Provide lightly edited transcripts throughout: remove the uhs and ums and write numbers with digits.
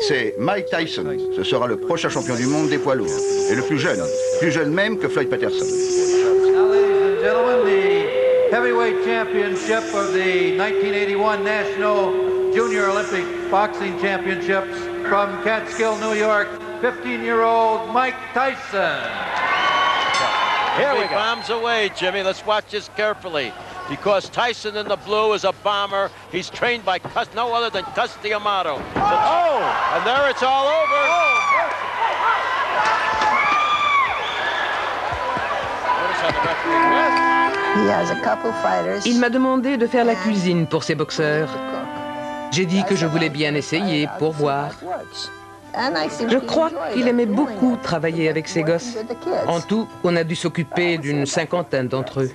C'est Mike Tyson. Ce sera le prochain champion du monde des poids lourds. Et le plus jeune même que Floyd Patterson. Now, ladies and gentlemen, the heavyweight championship of the 1981 National Junior Olympic Boxing Championships from Catskill, New York, 15-year-old Mike Tyson. Here we go. Bombs away, Jimmy. Let's watch this carefully. Because Tyson in the blue is a bomber. He's trained by no other than Cus D'Amato. Oh! And there it's all over. Il m'a demandé de faire la cuisine pour ses boxeurs. J'ai dit que je voulais bien essayer pour voir. Je crois qu'il aimait beaucoup travailler avec ses gosses. En tout, on a dû s'occuper d'une cinquantaine d'entre eux.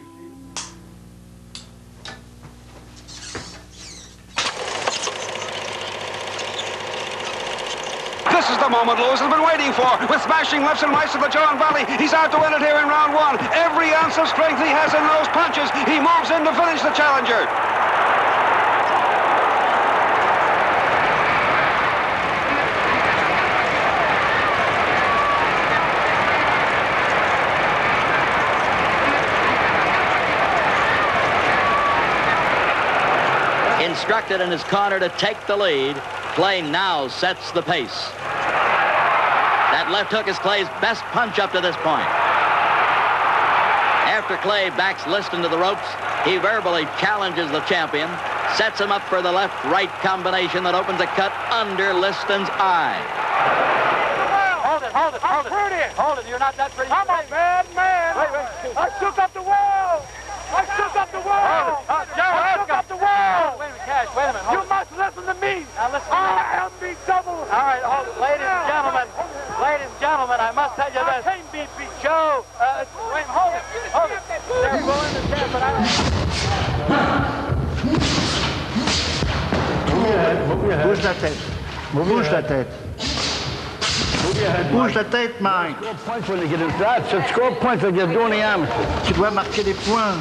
This is the moment Lewis has been waiting for. With smashing lefts and rights to the John Valley, he's out to win it here in round one. Every ounce of strength he has in those punches, he moves in to finish the challenger. Instructed in his corner to take the lead, Clay now sets the pace. That left hook is Clay's best punch up to this point. After Clay backs Liston to the ropes, he verbally challenges the champion, sets him up for the left-right combination that opens a cut under Liston's eye. Hold it, hold it, hold it. Hold it, you're not that pretty. I'm a bad man. Wait. I shook up the world. I shook up the world. I shook up the world. Wait a minute, Cash, wait a minute. You must listen to me. Now listen to me. I am the double. All right, hold it. Ladies and gentlemen, I must tell you this. I can't be beat. Joe, wait, hold it. They're going to stand, but Bouge la tête. Bouge la tête. Bouge la tête, Mike. Score points when you're doing the amateur. Tu dois marquer des points.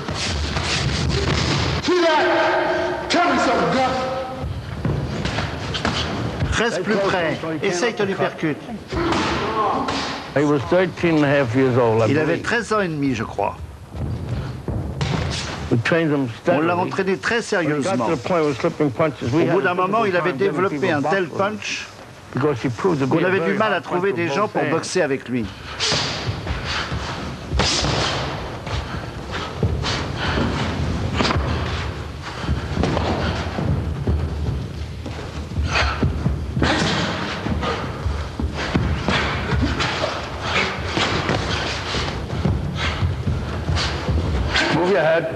Reste plus près. Essaye ton uppercut. Il avait 13 ans et demi, je crois. On l'a entraîné très sérieusement. Au bout d'un moment, il avait développé un tel punch qu'on avait du mal à trouver des gens pour boxer avec lui. Move your head.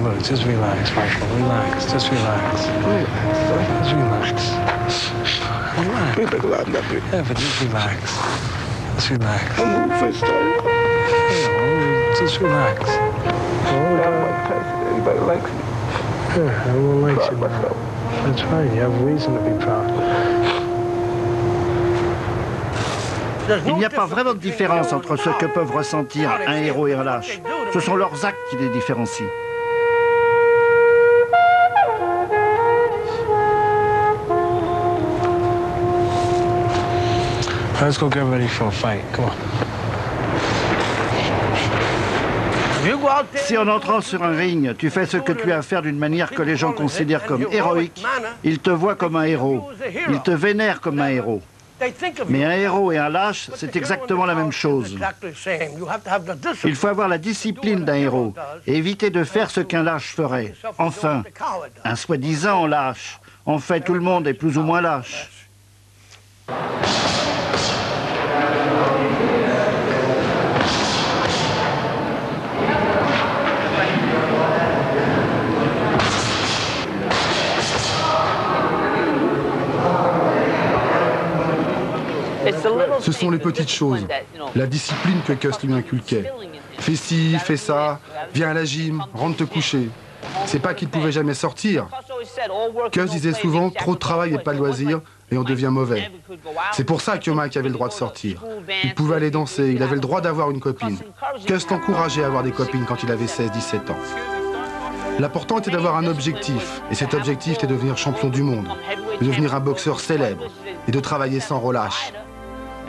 Look, just relax, Michael, relax, just relax. Just relax. Relax. Yeah, but just relax. Just relax. Just relax. Everybody likes me. Yeah, everyone likes you now. That's fine, you have reason to be proud. Il n'y a pas vraiment de différence entre ce que peuvent ressentir un héros et un lâche. Ce sont leurs actes qui les différencient. Let's go get ready for a fight. Come on. Si en entrant sur un ring, tu fais ce que tu as à faire d'une manière que les gens considèrent comme héroïque, ils te voient comme un héros. Ils te vénèrent comme un héros. Mais un héros et un lâche, c'est exactement la même chose. Il faut avoir la discipline d'un héros et éviter de faire ce qu'un lâche ferait. Enfin, un soi-disant lâche. En fait, tout le monde est plus ou moins lâche. Ce sont les petites choses, la discipline que Cus lui inculquait. Fais ci, fais ça, viens à la gym, rentre te coucher. C'est pas qu'il pouvait jamais sortir. Cus disait souvent, trop de travail et pas de loisirs, et on devient mauvais. C'est pour ça que Mike avait le droit de sortir. Il pouvait aller danser, il avait le droit d'avoir une copine. Cus l'encourageait à avoir des copines quand il avait 16-17 ans. L'important était d'avoir un objectif, et cet objectif était de devenir champion du monde, de devenir un boxeur célèbre, et de travailler sans relâche.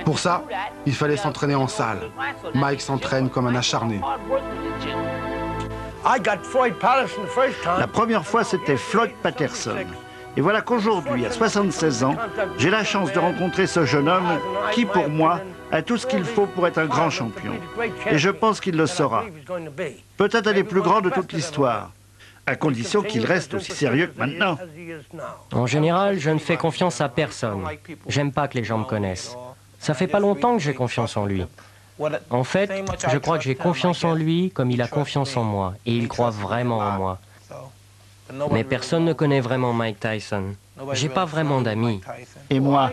Pour ça, il fallait s'entraîner en salle. Mike s'entraîne comme un acharné. La première fois, c'était Floyd Patterson. Et voilà qu'aujourd'hui, à 76 ans, j'ai la chance de rencontrer ce jeune homme qui, pour moi, a tout ce qu'il faut pour être un grand champion. Et je pense qu'il le sera. Peut-être un des plus grands de toute l'histoire, à condition qu'il reste aussi sérieux que maintenant. En général, je ne fais confiance à personne. J'aime pas que les gens me connaissent. Ça fait pas longtemps que j'ai confiance en lui. En fait, je crois que j'ai confiance en lui comme il a confiance en moi, et il croit vraiment en moi. Mais personne ne connaît vraiment Mike Tyson. J'ai pas vraiment d'amis. Et moi?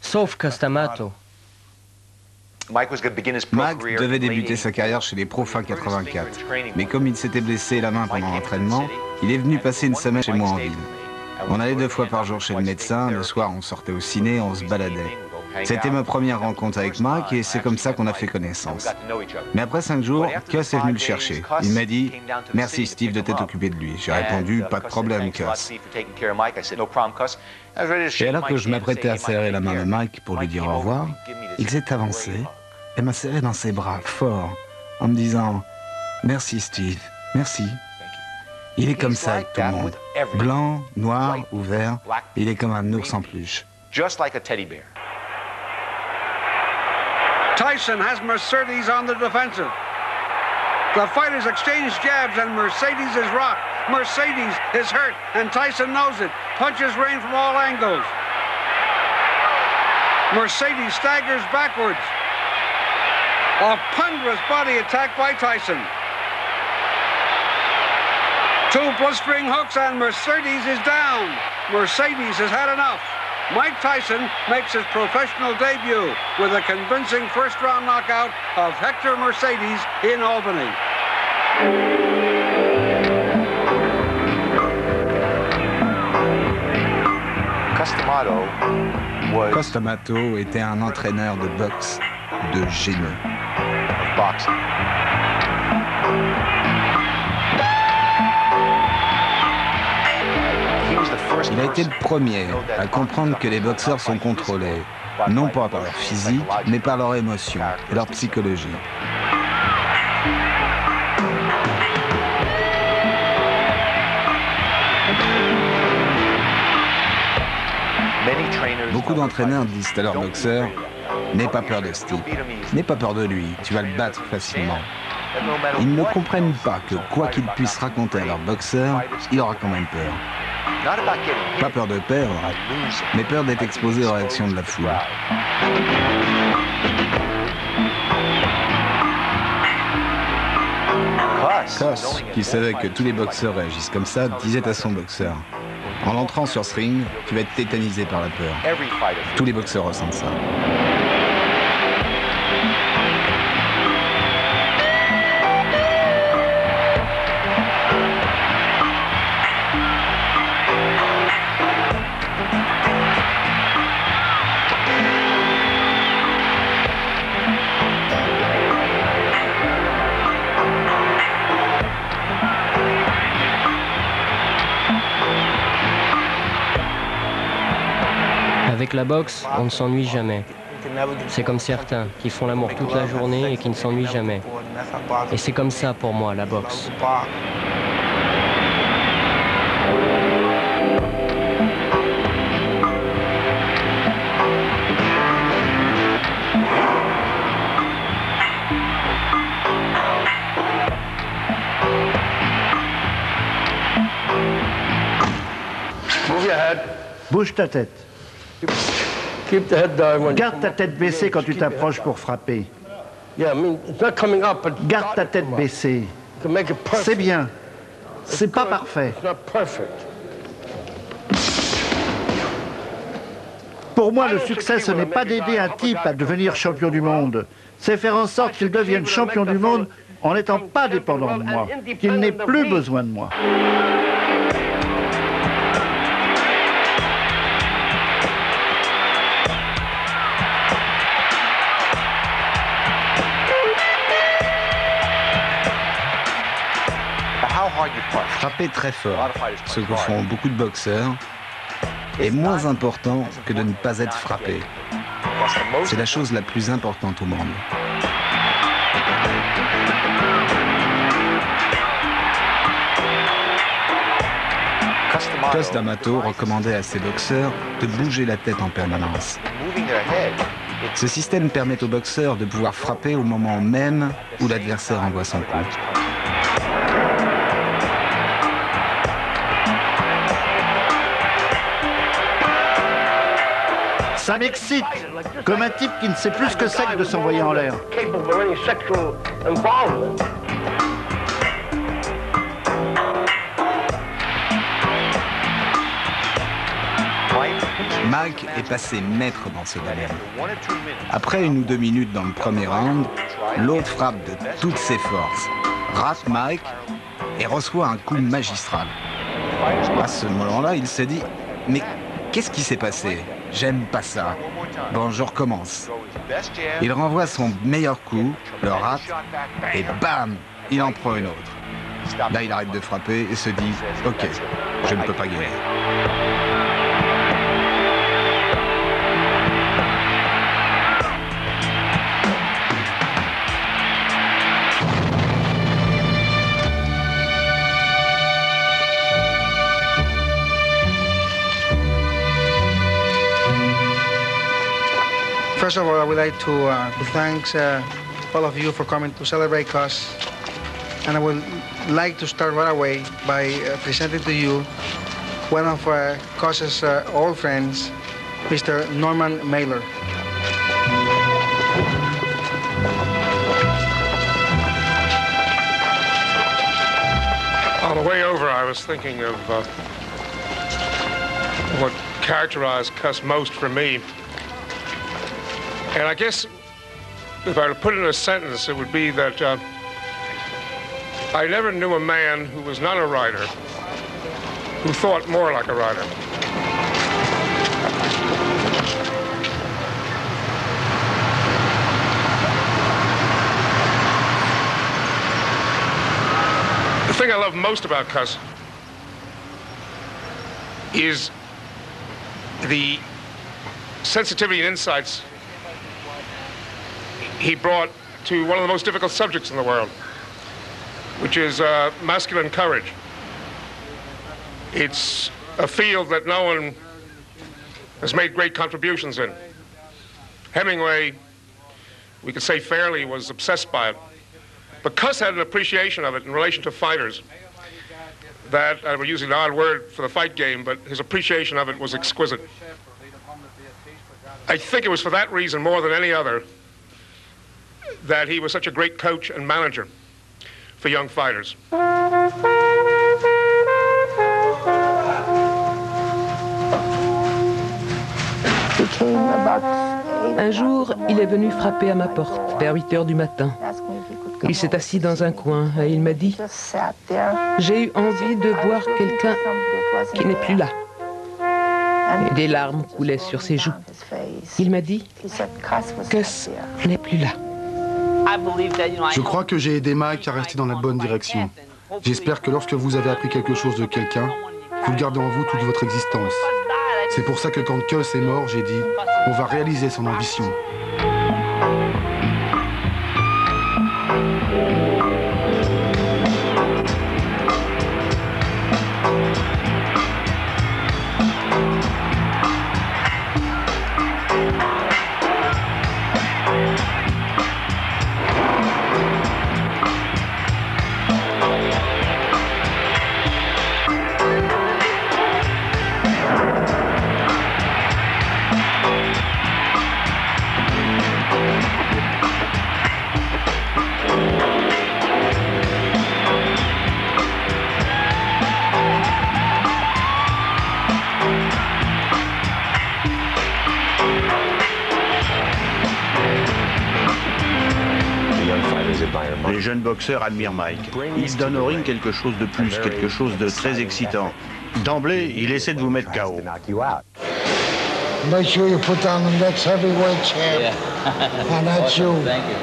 Sauf Cus D'Amato. Mike devait débuter sa carrière chez les pros fin 84. Mais comme il s'était blessé la main pendant l'entraînement, il est venu passer une semaine chez moi en ville. On allait 2 fois par jour chez le médecin, le soir on sortait au ciné, on se baladait. C'était ma première rencontre avec Mike et c'est comme ça qu'on a fait connaissance. Mais après 5 jours, Cus est venu le chercher. Il m'a dit « Merci Steve de t'être occupé de lui ». J'ai répondu « Pas de problème, Cus ». Et alors que je m'apprêtais à serrer la main de Mike pour lui dire au revoir, il s'est avancé et m'a serré dans ses bras fort en me disant « Merci Steve, merci ». Il est comme ça avec tout le monde. Blanc, noir ou vert, il est comme un ours en peluche. Tyson has Mercedes on the defensive. The fighters exchange jabs and Mercedes is rocked. Mercedes is hurt and Tyson knows it. Punches rain from all angles. Mercedes staggers backwards. A ponderous body attack by Tyson. 2 blistering hooks and Mercedes is down. Mercedes has had enough. Mike Tyson makes his professional debut with a convincing first-round knockout of Hector Mercedes in Albany. Cus D'Amato était un entraîneur de boxe de génie. Il a été le premier à comprendre que les boxeurs sont contrôlés, non pas par leur physique, mais par leur émotion et leur psychologie. Beaucoup d'entraîneurs disent à leurs boxeurs « N'aie pas peur de Steve, n'aie pas peur de lui, tu vas le battre facilement ». Ils ne comprennent pas que quoi qu'ils puissent raconter à leurs boxeurs, il aura quand même peur. Pas peur de perdre, mais peur d'être exposé aux réactions de la foule. Cus, qui savait que tous les boxeurs réagissent comme ça, disait à son boxeur « En entrant sur ce ring, tu vas être tétanisé par la peur. » Tous les boxeurs ressentent ça. Avec la boxe, on ne s'ennuie jamais. C'est comme certains qui font l'amour toute la journée et qui ne s'ennuient jamais. Et c'est comme ça pour moi, la boxe. Bouge ta tête. Garde ta tête baissée quand tu t'approches pour frapper. Garde ta tête baissée. C'est bien. C'est pas parfait. Pour moi, le succès, ce n'est pas d'aider un type à devenir champion du monde. C'est faire en sorte qu'il devienne champion du monde en n'étant pas dépendant de moi, qu'il n'ait plus besoin de moi. Frapper très fort, ce que font beaucoup de boxeurs, est moins important que de ne pas être frappé. C'est la chose la plus importante au monde. Cus D'Amato recommandait à ses boxeurs de bouger la tête en permanence. Ce système permet aux boxeurs de pouvoir frapper au moment même où l'adversaire envoie son coup. Ça m'excite, comme un type qui ne sait plus ce que c'est que de s'envoyer en l'air. Mike est passé maître dans ce domaine. Après 1 ou 2 minutes dans le premier round, l'autre frappe de toutes ses forces, rate Mike et reçoit un coup magistral. À ce moment-là, il s'est dit « Mais qu'est-ce qui s'est passé? J'aime pas ça. Bon, je recommence. » Il renvoie son meilleur coup, le rate, et bam, il en prend une autre. Là, il arrête de frapper et se dit « Ok, je ne peux pas gagner. » First of all, I would like to thank all of you for coming to celebrate Cus. And I would like to start right away by presenting to you one of Cus's old friends, Mr. Norman Mailer. On the way over, I was thinking of what characterized Cus most for me. And I guess if I were to put it in a sentence, it would be that I never knew a man who was not a writer who thought more like a writer. The thing I love most about Cus is the sensitivity and insights he brought to one of the most difficult subjects in the world, which is masculine courage. It's a field that no one has made great contributions in. Hemingway, we could say fairly, was obsessed by it. But Cus had an appreciation of it in relation to fighters that, we're using an odd word for the fight game, but his appreciation of it was exquisite. I think it was for that reason, more than any other, that he was such a great coach and manager for young fighters. Un jour, il est venu frapper à ma porte, vers 8 heures du matin. Il s'est assis dans un coin et il m'a dit « J'ai eu envie de voir quelqu'un qui n'est plus là. » Et des larmes coulaient sur ses joues. Il m'a dit « Cus n'est plus là. » Je crois que j'ai aidé Mike à rester dans la bonne direction. J'espère que lorsque vous avez appris quelque chose de quelqu'un, vous le gardez en vous toute votre existence. C'est pour ça que quand Cus est mort, j'ai dit « On va réaliser son ambition ». Les jeunes boxeurs admirent Mike. Il donne au ring quelque chose de plus, quelque chose de très excitant. D'emblée, il essaie de vous mettre KO. Make sure you put down the next heavyweight champ. Yeah. And that's you. Thank you.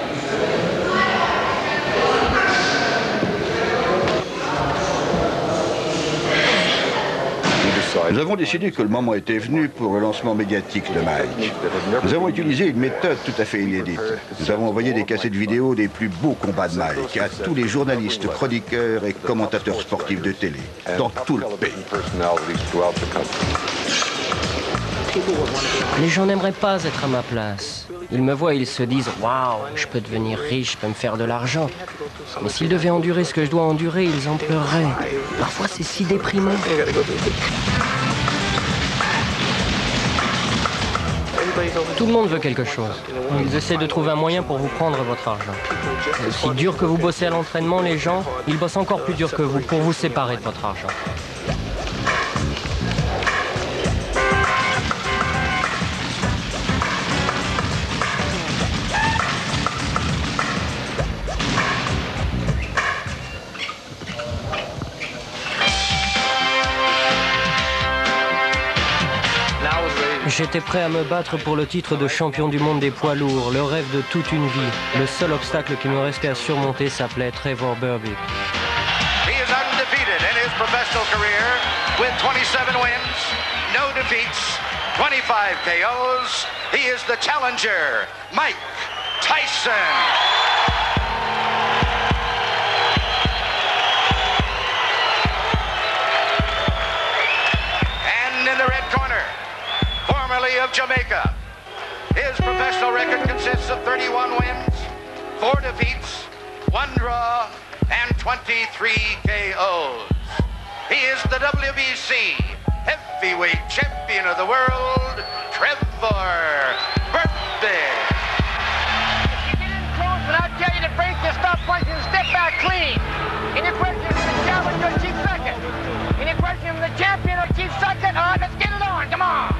Nous avons décidé que le moment était venu pour le lancement médiatique de Mike. Nous avons utilisé une méthode tout à fait inédite. Nous avons envoyé des cassettes vidéo des plus beaux combats de Mike à tous les journalistes, chroniqueurs et commentateurs sportifs de télé, dans tout le pays. Les gens n'aimeraient pas être à ma place. Ils me voient et ils se disent « Waouh, je peux devenir riche, je peux me faire de l'argent. » Mais s'ils devaient endurer ce que je dois endurer, ils en pleureraient. Parfois, c'est si déprimant. Tout le monde veut quelque chose. Ils essaient de trouver un moyen pour vous prendre votre argent. Et aussi dur que vous bossez à l'entraînement, les gens, ils bossent encore plus dur que vous pour vous séparer de votre argent. J'étais prêt à me battre pour le titre de champion du monde des poids lourds, le rêve de toute une vie. Le seul obstacle qui me restait à surmonter s'appelait Trevor Berbick. He is undefeated in his professional career with 27 wins, no defeats, 25 KOs. He is the challenger, Mike Tyson. And in the red corner, formerly of Jamaica. His professional record consists of 31 wins, 4 defeats, 1 draw, and 23 KOs. He is the WBC heavyweight champion of the world, Trevor Berbick. If you get in close and I'll tell you to break your stop punch and step back clean. Any question from the challenger or chief second? Any question from the champion or chief second? All right, let's get it on, come on.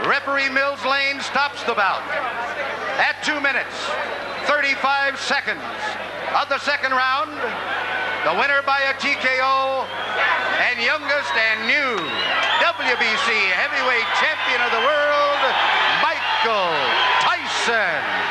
Referee Mills Lane stops the bout at 2 minutes, 35 seconds of the second round. The winner by a TKO and youngest and new WBC heavyweight champion of the world, Michael Tyson.